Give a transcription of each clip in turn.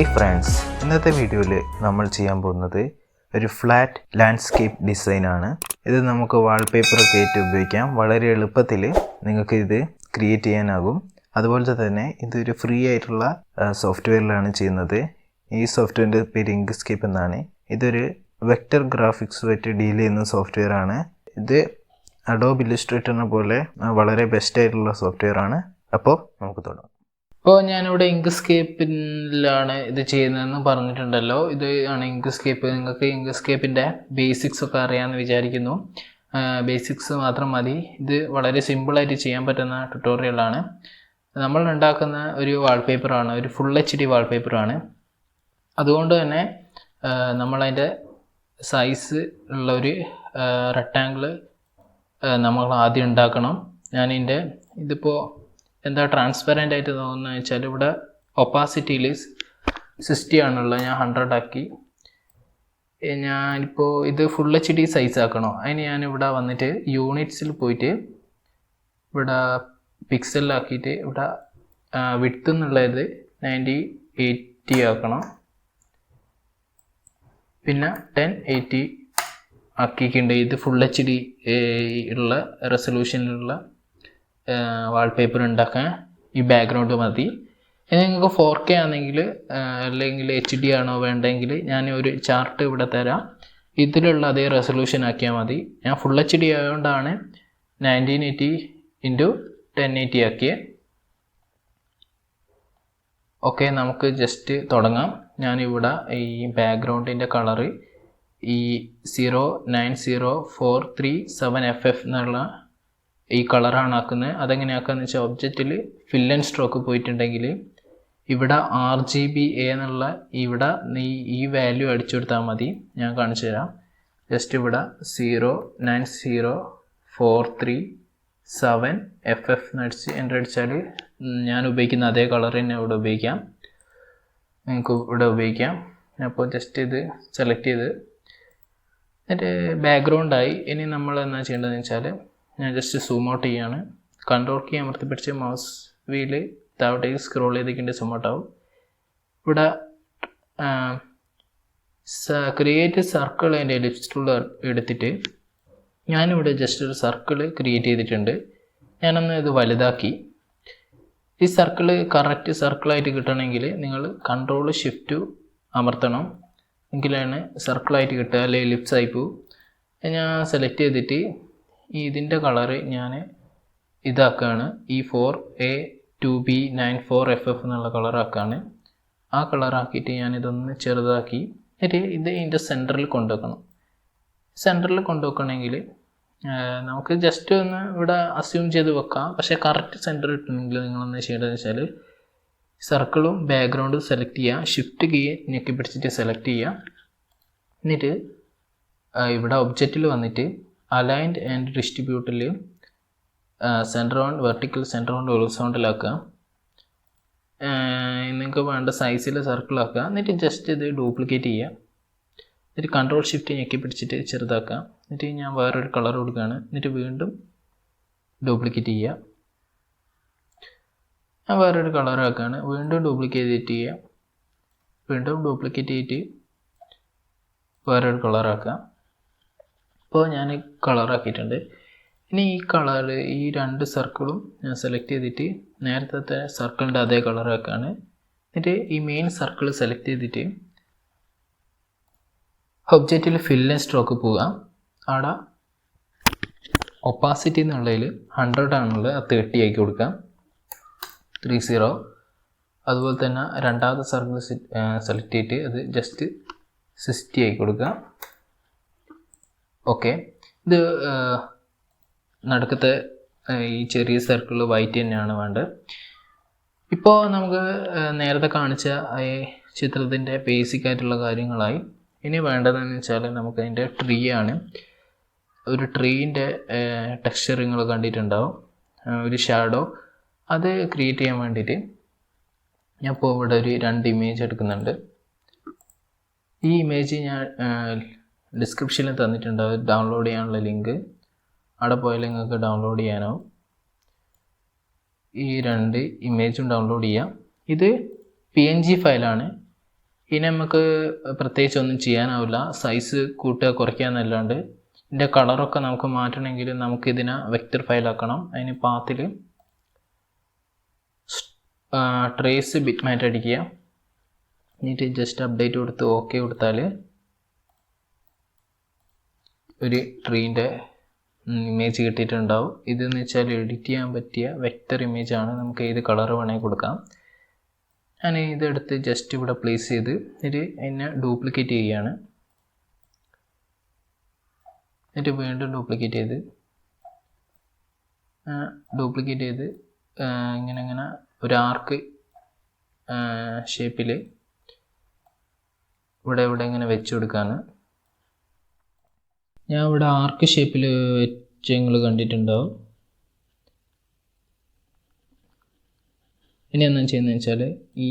Hey friends, ഇന്നത്തെ വീഡിയോയിൽ നമ്മൾ ചെയ്യാൻ പോകുന്നത് ഒരു ഫ്ലാറ്റ് ലാൻഡ്സ്കേപ്പ് ഡിസൈൻ ആണ്. ഇത് നമുക്ക് വാൾപേപ്പർ ഒക്കെ ആയിട്ട് ഉപയോഗിക്കാം. വളരെ എളുപ്പത്തിൽ നിങ്ങൾക്ക് ഇത് ക്രിയേറ്റ് ചെയ്യാനാകും. അതുപോലെ തന്നെ ഇതൊരു ഫ്രീ ആയിട്ടുള്ള സോഫ്റ്റ്വെയറിലാണ് ചെയ്യുന്നത്. ഈ സോഫ്റ്റ്വെയറിൻ്റെ പേര് ഇങ്ക്സ്കേപ്പ് എന്നാണ്. ഇതൊരു വെക്ടർ ഗ്രാഫിക്സുമായിട്ട് ഡീൽ ചെയ്യുന്ന സോഫ്റ്റ്വെയർ ആണ്. ഇത് അഡോബ് ഇല്ലസ്ട്രേറ്ററിനെ പോലെ വളരെ ബെസ്റ്റ് ആയിട്ടുള്ള സോഫ്റ്റ്വെയർ ആണ്. അപ്പോൾ നമുക്ക് തുടങ്ങാം. ഇപ്പോൾ ഞാനിവിടെ ഇങ്ക്സ്കേപ്പിലാണ് ഇത് ചെയ്യുന്നതെന്ന് പറഞ്ഞിട്ടുണ്ടല്ലോ. ഇത് ആണ് ഇങ്ക്സ്കേപ്പ്. നിങ്ങൾക്ക് ഇങ്ക്സ്കേപ്പിൻ്റെ ബേസിക്സ് ഒക്കെ അറിയാമെന്ന് വിചാരിക്കുന്നു. ബേസിക്സ് മാത്രം മതി. ഇത് വളരെ സിമ്പിളായിട്ട് ചെയ്യാൻ പറ്റുന്ന ട്യൂട്ടോറിയലാണ്. നമ്മൾ ഉണ്ടാക്കുന്ന ഒരു വാൾപേപ്പറാണ്, ഒരു ഫുൾ HD വാൾപേപ്പറാണ്. അതുകൊണ്ട് തന്നെ നമ്മളതിൻ്റെ സൈസ് ഉള്ള ഒരു റെക്ടാങ്കിൾ നമ്മൾ ആദ്യം ഉണ്ടാക്കണം. ഇതിപ്പോൾ എന്താ ട്രാൻസ്പെറൻ്റ് ആയിട്ട് തോന്നുന്നത് വെച്ചാൽ ഇവിടെ ഒപ്പാസിറ്റിയിൽ 60 ആണുള്ളത്. ഞാൻ 100 ആക്കി. ഞാനിപ്പോൾ ഇത് ഫുൾ HD സൈസ് ആക്കണോ, അതിന് ഞാനിവിടെ വന്നിട്ട് യൂണിറ്റ്സിൽ പോയിട്ട് ഇവിടെ പിക്സലിലാക്കിയിട്ട് ഇവിടെ വിഡ്ത്ത് എന്നുള്ളത് 980 ആക്കണം. പിന്നെ 1080 ആക്കിയിട്ടുണ്ട്. ഇത് ഫുൾ HD ഉള്ള റെസൊല്യൂഷനിലുള്ള വാൾപേപ്പർ ഉണ്ടാക്കാൻ ഈ ബാക്ക്ഗ്രൗണ്ട് മതി. ഇനി നിങ്ങൾക്ക് 4K ആണെങ്കിൽ അല്ലെങ്കിൽ HD ആണോ വേണ്ടെങ്കിൽ ഞാൻ ഒരു ചാർട്ട് ഇവിടെ തരാം. ഇതിലുള്ള അതേ റെസൊല്യൂഷൻ ആക്കിയാൽ മതി. ഞാൻ ഫുൾ HD ആയതുകൊണ്ടാണ് 1980 × 1080 ആക്കിയത്. ഓക്കെ, നമുക്ക് ജസ്റ്റ് തുടങ്ങാം. ഞാനിവിടെ ഈ ബാക്ക്ഗ്രൗണ്ടിൻ്റെ കളറ് ഈ 0904337FF എന്നുള്ള ഈ കളറാണ് ആക്കുന്നത്. അതെങ്ങനെ ആക്കാന്ന് വെച്ചാൽ ഒബ്ജക്റ്റിൽ ഫിൽ ആൻഡ് സ്ട്രോക്ക് പോയിട്ടുണ്ടെങ്കിൽ ഇവിടെ RGBA എന്നുള്ള ഇവിടെ ഈ വാല്യൂ അടിച്ചു കൊടുത്താൽ മതി. ഞാൻ കാണിച്ചു തരാം. ജസ്റ്റ് ഇവിടെ 0904337FF എന്ന് അടിച്ചാൽ ഞാൻ ഉപയോഗിക്കുന്ന അതേ കളർ തന്നെ ഇവിടെ ഉപയോഗിക്കാം. നിങ്ങൾക്ക് ഇവിടെ ഉപയോഗിക്കാം. അപ്പോൾ ജസ്റ്റ് ഇത് സെലക്ട് ചെയ്ത് എന്നിട്ട് ബാക്ക്ഗ്രൗണ്ടായി. ഇനി നമ്മൾ എന്താ ചെയ്യേണ്ടതെന്ന് വെച്ചാൽ ഞാൻ ജസ്റ്റ് സൂം ഔട്ട് ചെയ്യാണ്. കൺട്രോൾ കീ അമർത്തി പിടിച്ച് മൗസ് വീല് താഴോട്ടേക്ക് സ്ക്രോൾ ചെയ്തിട്ടുണ്ട്. സൂം ഔട്ട് ആവും. ഇവിടെ ക്രിയേറ്റ് സർക്കിൾ അതിൻ്റെ എലിപ്സ് ടൂൾ എടുത്തിട്ട് ഞാനിവിടെ ജസ്റ്റ് ഒരു സർക്കിൾ ക്രിയേറ്റ് ചെയ്തിട്ടുണ്ട്. ഞാനൊന്ന് ഇത് വലുതാക്കി. ഈ സർക്കിൾ കറക്റ്റ് സർക്കിളായിട്ട് കിട്ടണമെങ്കിൽ നിങ്ങൾ കൺട്രോൾ ഷിഫ്റ്റ് അമർത്തണം. എങ്കിലാണ് സർക്കിളായിട്ട് കിട്ടുക, അല്ലെങ്കിൽ എലിപ്സ് ആയി പോവും. ഞാൻ സെലക്ട് ചെയ്തിട്ട് ഇതിൻ്റെ കളറ് ഞാൻ ഇതാക്കുകയാണ്. ഈ 4A2B94FF എന്നുള്ള കളറാക്കുകയാണ്. ആ കളറാക്കിയിട്ട് ഞാനിതൊന്ന് ചെറുതാക്കി എന്നിട്ട് ഇത് ഇതിൻ്റെ സെൻറ്ററിൽ കൊണ്ടുവെക്കണം. സെൻറ്ററിൽ കൊണ്ടുവെക്കണമെങ്കിൽ നമുക്ക് ജസ്റ്റ് ഒന്ന് ഇവിടെ അസ്യൂം ചെയ്ത് വെക്കാം. പക്ഷേ കറക്റ്റ് സെൻറ്റർ കിട്ടണമെങ്കിൽ നിങ്ങളൊന്ന് ചെയ്യേണ്ടതെന്ന് വെച്ചാൽ സർക്കിളും ബാക്ക്ഗ്രൗണ്ടും സെലക്ട് ചെയ്യുക. ഷിഫ്റ്റ് കീ ഞെക്കി പിടിച്ചിട്ട് സെലക്ട് ചെയ്യുക. എന്നിട്ട് ഇവിടെ ഒബ്ജക്റ്റിൽ വന്നിട്ട് അലൈൻഡ് ആൻഡ് ഡിസ്ട്രിബ്യൂട്ടിൽ centre on vertical centre on ഹൊറിസോണ്ടലാക്കുക. നിങ്ങൾക്ക് വേണ്ട സൈസിൽ സർക്കിളാക്കുക. എന്നിട്ട് ജസ്റ്റ് ഇത് ഡ്യൂപ്ലിക്കേറ്റ് ചെയ്യുക. എന്നിട്ട് കൺട്രോൾ ഷിഫ്റ്റ് ഞെക്കി പിടിച്ചിട്ട് ചെറുതാക്കുക. എന്നിട്ട് ഞാൻ വേറൊരു കളർ കൊടുക്കുകയാണ്. എന്നിട്ട് വീണ്ടും ഡ്യൂപ്ലിക്കേറ്റ് ചെയ്യുക. ഞാൻ വേറൊരു കളറാക്കുകയാണ്. വീണ്ടും ഡ്യൂപ്ലിക്കേറ്റ് ചെയ്യുക. വീണ്ടും ഡ്യൂപ്ലിക്കേറ്റ് ചെയ്തിട്ട് വേറൊരു കളറാക്കുക. ഇപ്പോൾ ഞാൻ കളറാക്കിയിട്ടുണ്ട്. ഇനി ഈ കളറ് ഈ രണ്ട് സർക്കിളും ഞാൻ സെലക്ട് ചെയ്തിട്ട് നേരത്തെ സർക്കിളിൻ്റെ അതേ കളറാക്കുകയാണ്. എന്നിട്ട് ഈ മെയിൻ സർക്കിൾ സെലക്ട് ചെയ്തിട്ട് ഒബ്ജക്റ്റിൽ ഫിൽ ആൻഡ് സ്ട്രോക്ക് പോവുക. അവിടെ ഒപ്പാസിറ്റി എന്നുള്ളതിൽ 100 ആണുള്ളത്, അത് 30 ആക്കി കൊടുക്കാം. 30. അതുപോലെ തന്നെ രണ്ടാമത്തെ സർക്കിൾ സെലക്ട് ചെയ്തിട്ട് അത് ജസ്റ്റ് 60 ആക്കി കൊടുക്കുക. ഓക്കെ, ഇത് നടുക്കത്തെ ഈ ചെറിയ സർക്കിൾ വൈറ്റ് തന്നെയാണ് വേണ്ടത്. ഇപ്പോൾ നമുക്ക് നേരത്തെ കാണിച്ച ഈ ചിത്രത്തിൻ്റെ ബേസിക് ആയിട്ടുള്ള കാര്യങ്ങളായി. ഇനി വേണ്ടതെന്ന് വെച്ചാൽ നമുക്കതിൻ്റെ ട്രീ ആണ്. ഒരു ട്രീൻ്റെ ടെക്സ്ചർ നിങ്ങൾ കണ്ടിട്ടുണ്ടാവും, ഒരു ഷാഡോ. അത് ക്രിയേറ്റ് ചെയ്യാൻ വേണ്ടിയിട്ട് ഞാൻ ഇപ്പോൾ ഇവിടെ ഒരു 2 ഇമേജ് എടുക്കുന്നുണ്ട്. ഈ ഇമേജ് ഞാൻ ഡിസ്ക്രിപ്ഷനിൽ തന്നിട്ടുണ്ടാവും, ഡൗൺലോഡ് ചെയ്യാനുള്ള ലിങ്ക്. അവിടെ പോയാൽ നിങ്ങൾക്ക് ഡൗൺലോഡ് ചെയ്യാനാവും. ഈ 2 ഇമേജും ഡൗൺലോഡ് ചെയ്യാം. ഇത് PNG ഫയലാണ്. ഇനി നമുക്ക് പ്രത്യേകിച്ച് ഒന്നും ചെയ്യാനാവില്ല, സൈസ് കൂട്ടുക കുറയ്ക്കുക എന്നല്ലാണ്ട്. ഇതിൻ്റെ കളറൊക്കെ നമുക്ക് മാറ്റണമെങ്കിൽ നമുക്കിതിനെ വെക്റ്റർ ഫയലാക്കണം. അതിന് പാത്തിൽ ട്രേസ് ബിറ്റ് മാറ്റ് അടിക്കുക, എന്നിട്ട് ജസ്റ്റ് അപ്ഡേറ്റ് കൊടുത്ത് ഓക്കെ കൊടുത്താൽ ഒരു ട്രീൻ്റെ ഇമേജ് കിട്ടിയിട്ടുണ്ടാവും. ഇതെന്ന് വെച്ചാൽ എഡിറ്റ് ചെയ്യാൻ പറ്റിയ വെക്റ്റർ ഇമേജാണ്. നമുക്ക് ഏത് കളർ വേണമെങ്കിൽ കൊടുക്കാം. ഞാൻ ഇതെടുത്ത് ജസ്റ്റ് ഇവിടെ പ്ലേസ് ചെയ്ത് ഇത് എന്നെ ഡ്യൂപ്ലിക്കേറ്റ് ചെയ്യുകയാണ്. എന്നിട്ട് വീണ്ടും ഡ്യൂപ്ലിക്കേറ്റ് ചെയ്ത് ഇങ്ങനെ ഒരു ആർക്ക് ഷേപ്പിൽ ഇവിടെ ഇങ്ങനെ വെച്ച് കൊടുക്കാണ്. ഞാൻ ഇവിടെ ആർക്ക് ഷേപ്പിൽ വെച്ച് നിങ്ങൾ കണ്ടിട്ടുണ്ടാവും. ഇനി എന്താ ചെയ്യുന്നത് വെച്ചാൽ ഈ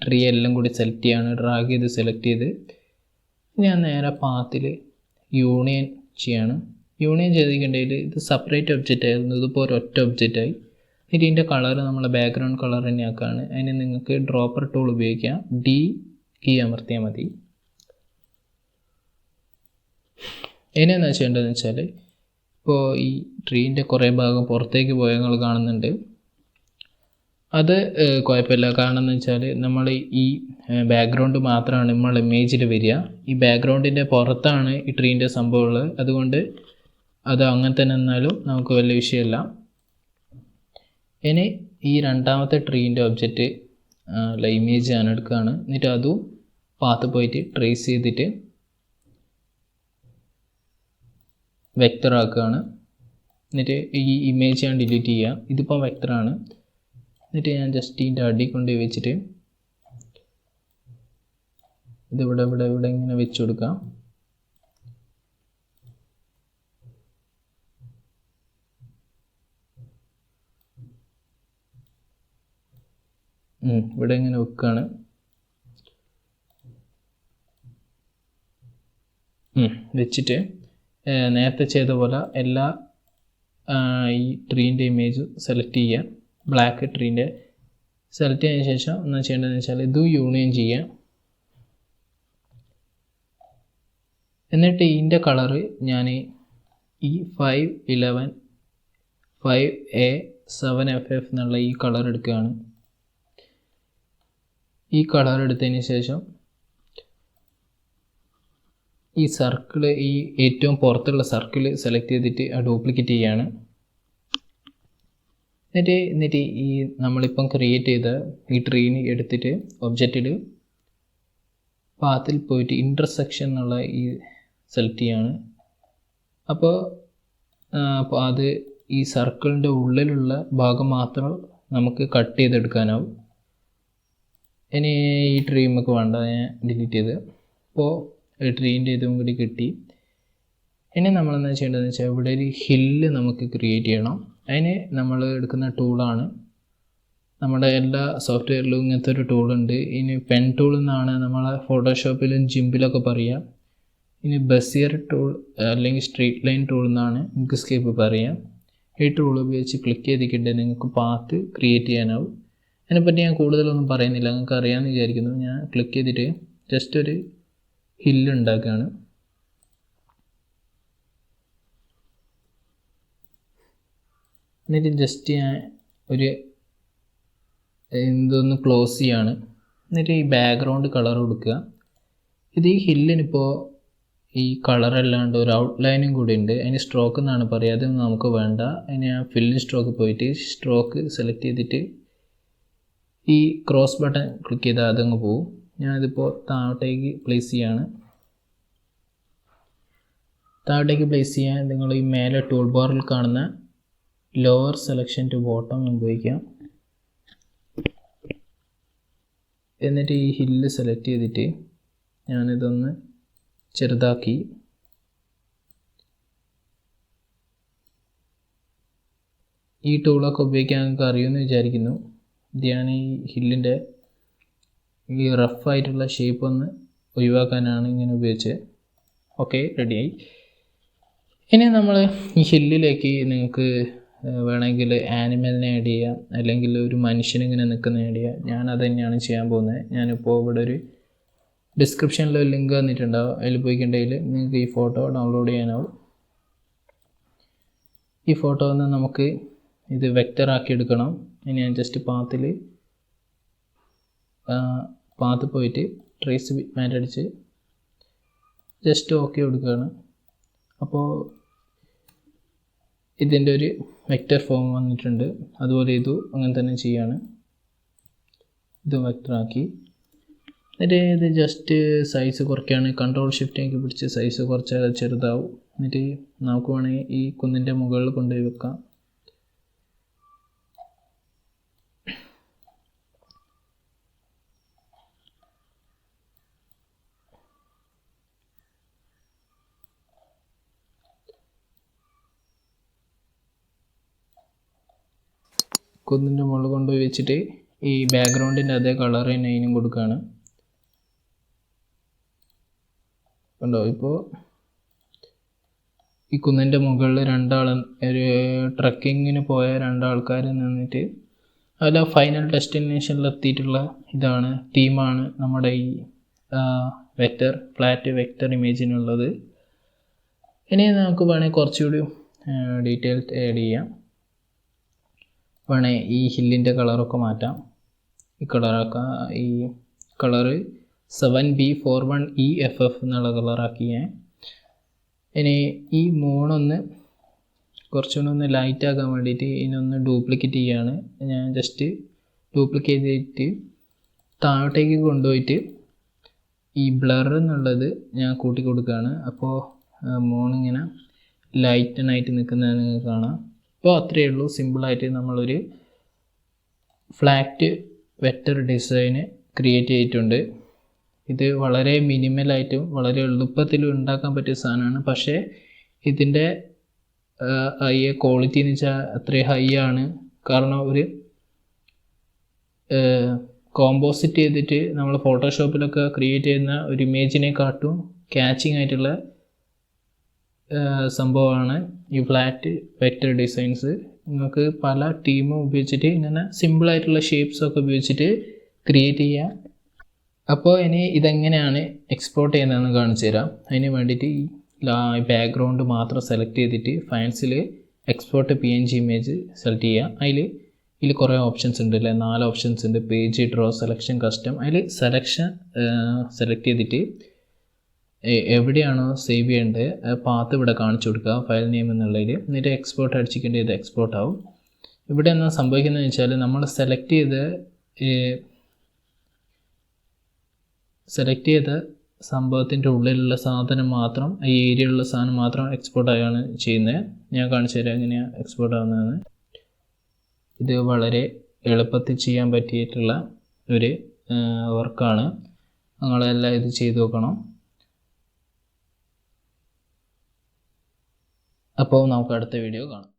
ട്രീ എല്ലാം കൂടി സെലക്ട് ചെയ്യാണ്, ഡ്രാഗ് ചെയ്ത് സെലക്ട് ചെയ്ത് ഞാൻ നേരെ പാത്തിൽ യൂണിയൻ ചെയ്യാണ്. യൂണിയൻ ചെയ്തിട്ടുണ്ടെങ്കിൽ ഇത് സെപ്പറേറ്റ് ഒബ്ജക്റ്റ് ആയിരുന്നു, ഇതിപ്പോൾ ഒരൊറ്റ ഒബ്ജക്റ്റായി. ഇതിൻ്റെ കളർ നമ്മളെ ബാക്ക്ഗ്രൗണ്ട് കളർ തന്നെ ആക്കാണ്. അതിന് നിങ്ങൾക്ക് ഡ്രോപ്പർ ടൂൾ ഉപയോഗിക്കാം, ഡി കീ അമർത്തിയാൽ മതി. ഇനിയെന്താ ചെയ്യേണ്ടതെന്ന് വെച്ചാൽ ഇപ്പോൾ ഈ ട്രീൻ്റെ കുറേ ഭാഗം പുറത്തേക്ക് പോയ നിങ്ങൾ കാണുന്നുണ്ട്. അത് കുഴപ്പമില്ല, കാരണം എന്ന് വെച്ചാൽ നമ്മൾ ഈ ബാക്ക്ഗ്രൗണ്ട് മാത്രമാണ് നമ്മൾ ഇമേജിൽ വരിക. ഈ ബാക്ക്ഗ്രൗണ്ടിൻ്റെ പുറത്താണ് ഈ ട്രീൻ്റെ സംഭവമുള്ളത്. അതുകൊണ്ട് അത് അങ്ങനെ തന്നെ നിന്നാലും നമുക്ക് വലിയ വിഷയമല്ല. ഇനി ഈ രണ്ടാമത്തെ ട്രീൻ്റെ ഒബ്ജക്റ്റ് ഇമേജ് ഞാൻ എടുക്കുകയാണ്. എന്നിട്ട് അതും പാത്ത് പോയിട്ട് ട്രേസ് ചെയ്തിട്ട് വെക്റ്റർ ആക്കുകയാണ്. എന്നിട്ട് ഈ ഇമേജ് ഞാൻ ഡിലീറ്റ് ചെയ്യുക. ഇതിപ്പോൾ വെക്റ്ററാണ്. എന്നിട്ട് ഞാൻ ജസ്റ്റ് ഇതിൻ്റെ അടി കൊണ്ട് വെച്ചിട്ട് ഇതിവിടെ ഇങ്ങനെ വെച്ച് കൊടുക്കാം. ഇവിടെ ഇങ്ങനെ വെക്കുകയാണ്. വെച്ചിട്ട് നേരത്തെ ചെയ്ത പോലെ എല്ലാ ഈ ട്രീൻ്റെ ഇമേജ് സെലക്ട് ചെയ്യുക. ബ്ലാക്ക് ട്രീൻ്റെ സെലക്ട് ചെയ്തതിന് ശേഷം എന്താ ചെയ്യേണ്ടതെന്ന് വെച്ചാൽ ഇത് യൂണിയൻ ചെയ്യുക. എന്നിട്ട് ഇതിൻ്റെ കളറ് ഞാൻ ഈ 511 5A7FF എന്നുള്ള ഈ കളർ എടുക്കുകയാണ്. ഈ കളർ എടുത്തതിന് ശേഷം ഈ സർക്കിള്, ഈ ഏറ്റവും പുറത്തുള്ള സർക്കിൾ സെലക്ട് ചെയ്തിട്ട് ഡ്യൂപ്ലിക്കേറ്റ് ചെയ്യുകയാണ്. എന്നിട്ട് ഈ നമ്മളിപ്പം ക്രിയേറ്റ് ചെയ്ത ഈ ട്രീന് എടുത്തിട്ട് ഒബ്ജക്റ്റിൽ പാത്തിൽ പോയിട്ട് ഇൻ്റർസെക്ഷൻ എന്നുള്ള ഈ സെലക്ട് ചെയ്യാണ്. അപ്പോൾ അത് ഈ സർക്കിളിൻ്റെ ഉള്ളിലുള്ള ഭാഗം മാത്രം നമുക്ക് കട്ട് ചെയ്തെടുക്കാനാവും. ഇനി ഈ ട്രീ നമുക്ക് വേണ്ട, ഞാൻ ഡിലീറ്റ് ചെയ്ത്. അപ്പോൾ ട്രീൻ്റെ ഇതും കൂടി കിട്ടി. ഇനി നമ്മളെന്താ ചെയ്യേണ്ടതെന്ന് വെച്ചാൽ ഇവിടെ ഒരു ഹില്ല് നമുക്ക് ക്രിയേറ്റ് ചെയ്യണം. അതിന് നമ്മൾ എടുക്കുന്ന ടൂളാണ്, നമ്മുടെ എല്ലാ സോഫ്റ്റ്വെയറിലും ഇങ്ങനത്തെ ഒരു ടൂളുണ്ട്. ഇനി പെൻ ടൂൾ എന്നാണ് നമ്മളെ ഫോട്ടോഷോപ്പിലും ജിമ്പിലൊക്കെ പറയുക. ഇനി ബസിയർ ടൂൾ അല്ലെങ്കിൽ സ്ട്രീറ്റ് ലൈൻ ടൂൾ എന്നാണ് ഇങ്ക്സ്കേപ്പ് പറയുക. ഈ ടൂൾ ഉപയോഗിച്ച് ക്ലിക്ക് ചെയ്തിട്ടുണ്ടെങ്കിൽ നിങ്ങൾക്ക് പാത്ത് ക്രിയേറ്റ് ചെയ്യാനാവും. അതിനെപ്പറ്റി ഞാൻ കൂടുതലൊന്നും പറയുന്നില്ല, നിങ്ങൾക്ക് അറിയാമെന്ന് വിചാരിക്കുന്നു. ഞാൻ ക്ലിക്ക് ചെയ്തിട്ട് ജസ്റ്റ് ഒരു ഹില്ല് ഉണ്ടാക്കുകയാണ്. എന്നിട്ട് ജസ്റ്റ് ഞാൻ ഒരു ഇതൊന്ന് ക്ലോസ് ചെയ്യാണ്. എന്നിട്ട് ഈ ബാക്ക്ഗ്രൗണ്ട് കളർ കൊടുക്കുക. ഇത് ഈ ഹില്ലിനിപ്പോൾ ഈ കളറല്ലാണ്ട് ഒരു ഔട്ട്ലൈനും കൂടി ഉണ്ട്. അതിന് സ്ട്രോക്ക് എന്നാണ് പറയുക, അത് നമുക്ക് വേണ്ട. അതിന് ഞാൻ ഫില്ലിങ് സ്ട്രോക്ക് പോയിട്ട് സ്ട്രോക്ക് സെലക്ട് ചെയ്തിട്ട് ഈ ക്രോസ് ബട്ടൺ ക്ലിക്ക് ചെയ്താൽ അതങ്ങ് പോവും. ഞാനിതിപ്പോൾ താഴോട്ടേക്ക് പ്ലേസ് ചെയ്യാണ്. താഴോട്ടേക്ക് പ്ലേസ് ചെയ്യാൻ നിങ്ങൾ ഈ മേലെ ടൂൾ ബാറിൽ കാണുന്ന ലോവർ സെലക്ഷൻ ടു ബോട്ടം ഉപയോഗിക്കാം. എന്നിട്ട് ഈ ഹില്ല് സെലക്ട് ചെയ്തിട്ട് ഞാനിതൊന്ന് ചെറുതാക്കി ഈ ടൂളൊക്കെ ഉപയോഗിക്കാൻ നിങ്ങൾക്ക് അറിയുമെന്ന് വിചാരിക്കുന്നു. ഇത് ഞാൻ ഈ ഹില്ലിൻ്റെ ഈ റഫായിട്ടുള്ള ഷേപ്പ് ഒന്ന് ഒഴിവാക്കാനാണ് ഇങ്ങനെ ഉപയോഗിച്ചത്. ഓക്കെ, റെഡിയായി. ഇനി നമ്മൾ ഈ ഹില്ലിലേക്ക് നിങ്ങൾക്ക് വേണമെങ്കിൽ ആനിമലിനെ ആഡ് ചെയ്യാം, അല്ലെങ്കിൽ ഒരു മനുഷ്യനിങ്ങനെ നിൽക്കുന്ന ആഡ് ചെയ്യാം. ഞാനത് തന്നെയാണ് ചെയ്യാൻ പോകുന്നത്. ഞാനിപ്പോൾ ഇവിടെ ഒരു ഡിസ്ക്രിപ്ഷനിൽ ഒരു ലിങ്ക് തന്നിട്ടുണ്ടാവും, അതിൽ പോയിക്കുണ്ടെങ്കിൽ നിങ്ങൾക്ക് ഈ ഫോട്ടോ ഡൗൺലോഡ് ചെയ്യാനാവും. ഈ ഫോട്ടോ ഒന്ന് നമുക്ക് ഇത് വെക്റ്റർ ആക്കി എടുക്കണം. ഇനി ഞാൻ ജസ്റ്റ് പാത്ത് പോയിട്ട് ട്രേസ് മാറ്റ് അടിച്ച് ജസ്റ്റ് ഓക്കെ കൊടുക്കുകയാണ്. അപ്പോൾ ഇതിൻ്റെ ഒരു വെക്റ്റർ ഫോം വന്നിട്ടുണ്ട്. അതുപോലെ ഇതും അങ്ങനെ തന്നെ ചെയ്യാണ്. ഇത് വെക്റ്ററാക്കി എന്നിട്ട് ഇത് ജസ്റ്റ് സൈസ് കുറയ്ക്കുകയാണ്. കൺട്രോൾ ഷിഫ്റ്റ് ആക്കി പിടിച്ച് സൈസ് കുറച്ചാൽ ചെറുതാവും. എന്നിട്ട് നമുക്ക് വേണമെങ്കിൽ ഈ കുന്നിൻ്റെ മുകളിൽ കൊണ്ടുപോയി വെക്കാം. കുന്നിൻ്റെ മുകളിൽ കൊണ്ടുപോയി വെച്ചിട്ട് ഈ ബാക്ക്ഗ്രൗണ്ടിൻ്റെ അതേ കളർ തന്നെ അതിനും കൊടുക്കുകയാണ്. കണ്ടോ, ഇപ്പോൾ ഈ കുന്നിൻ്റെ മുകളിൽ ഒരു ട്രക്കിങ്ങിന് പോയ രണ്ടാൾക്കാർ നിന്നിട്ട് അതിൽ ഫൈനൽ ഡെസ്റ്റിനേഷനിൽ എത്തിയിട്ടുള്ള ടീമാണ് നമ്മുടെ ഈ ഫ്ലാറ്റ് വെക്റ്റർ ഇമേജിനുള്ളത്. ഇനി നമുക്ക് വേണമെങ്കിൽ കുറച്ചുകൂടി ഡീറ്റെയിൽസ് ആഡ് ചെയ്യാം. വേണേൽ ഈ ഹില്ലിൻ്റെ കളറൊക്കെ മാറ്റാം. ഈ കളറ് 7B41EFF എന്നുള്ള കളറാക്കി ഞാൻ. ഇനി ഈ മൂണൊന്ന് കുറച്ചുകൂടി ഒന്ന് ലൈറ്റ് ആക്കാൻ വേണ്ടിയിട്ട് ഇതിനൊന്ന് ഡ്യൂപ്ലിക്കേറ്റ് ചെയ്യാണ്. ഞാൻ ജസ്റ്റ് ഡ്യൂപ്ലിക്കേറ്റ് ചെയ്തിട്ട് താഴോട്ടേക്ക് കൊണ്ടുപോയിട്ട് ഈ ബ്ലർ എന്നുള്ളത് ഞാൻ കൂട്ടി കൊടുക്കുകയാണ്. അപ്പോൾ മൂണിങ്ങനെ ലൈറ്റനായിട്ട് നിൽക്കുന്നത് നിങ്ങൾക്ക് കാണാം. അപ്പോൾ അത്രയേ ഉള്ളൂ. സിമ്പിളായിട്ട് നമ്മളൊരു ഫ്ലാറ്റ് വെക്റ്റർ ഡിസൈന് ക്രിയേറ്റ് ചെയ്തിട്ടുണ്ട്. ഇത് വളരെ മിനിമലായിട്ടും വളരെ എളുപ്പത്തിലും ഉണ്ടാക്കാൻ പറ്റിയ സാധനമാണ്. പക്ഷേ ഇതിൻ്റെ ക്വാളിറ്റി എന്ന് വെച്ചാൽ അത്രയും ഹൈ ആണ്. കാരണം ഒരു കോമ്പോസിറ്റ് ചെയ്തിട്ട് നമ്മൾ ഫോട്ടോഷോപ്പിലൊക്കെ ക്രിയേറ്റ് ചെയ്യുന്ന ഒരു ഇമേജിനെക്കാട്ടും ക്യാച്ചിങ് ആയിട്ടുള്ള സംഭവമാണ് ഈ ഫ്ലാറ്റ് വെക്റ്റർ ഡിസൈൻസ്. നിങ്ങൾക്ക് പല ടീമും ഉപയോഗിച്ചിട്ട് ഇങ്ങനെ സിമ്പിളായിട്ടുള്ള ഷേപ്സൊക്കെ ഉപയോഗിച്ചിട്ട് ക്രിയേറ്റ് ചെയ്യാം. അപ്പോൾ ഇനി ഇതെങ്ങനെയാണ് എക്സ്പോർട്ട് ചെയ്യുന്നതെന്ന് കാണിച്ചു തരാം. അതിന് വേണ്ടിയിട്ട് ഈ ബാക്ക്ഗ്രൗണ്ട് മാത്രം സെലക്ട് ചെയ്തിട്ട് ഫയൽസിൽ എക്സ്പോർട്ട് PNG ഇമേജ് സെലക്ട് ചെയ്യുക. ഇതിൽ കുറേ ഓപ്ഷൻസ് ഉണ്ട് അല്ലേ, 4 ഓപ്ഷൻസ് ഉണ്ട്. Page, draw, selection, custom. അതിൽ സെലക്ഷൻ സെലക്ട് ചെയ്തിട്ട് എവിടെയാണോ സേവ് ചെയ്യേണ്ടത് പാത്ത് ഇവിടെ കാണിച്ചു കൊടുക്കുക, ഫയൽ നെയിം എന്നുള്ളതിൽ. എന്നിട്ട് എക്സ്പോർട്ട് അടിച്ചിട്ടുണ്ട്, ഇത് എക്സ്പോർട്ട് ആവും. ഇവിടെ എന്താ സംഭവിക്കുന്നതെന്ന് വെച്ചാൽ നമ്മൾ സെലക്ട് ചെയ്ത സംഭവത്തിൻ്റെ ഉള്ളിലുള്ള സാധനം മാത്രം, ഈ ഏരിയയിലുള്ള സാധനം മാത്രം എക്സ്പോർട്ട് ആയാണ് ചെയ്യുന്നത്. ഞാൻ കാണിച്ചു തരാം എങ്ങനെയാണ് എക്സ്പോർട്ട് ആവുന്നതെന്ന്. ഇത് വളരെ എളുപ്പത്തിൽ ചെയ്യാൻ പറ്റിയിട്ടുള്ള ഒരു വർക്കാണ്. നിങ്ങളെല്ലാം ഇത് ചെയ്ത് നോക്കണം. അപ്പോൾ നമുക്ക് അടുത്ത വീഡിയോ കാണാം.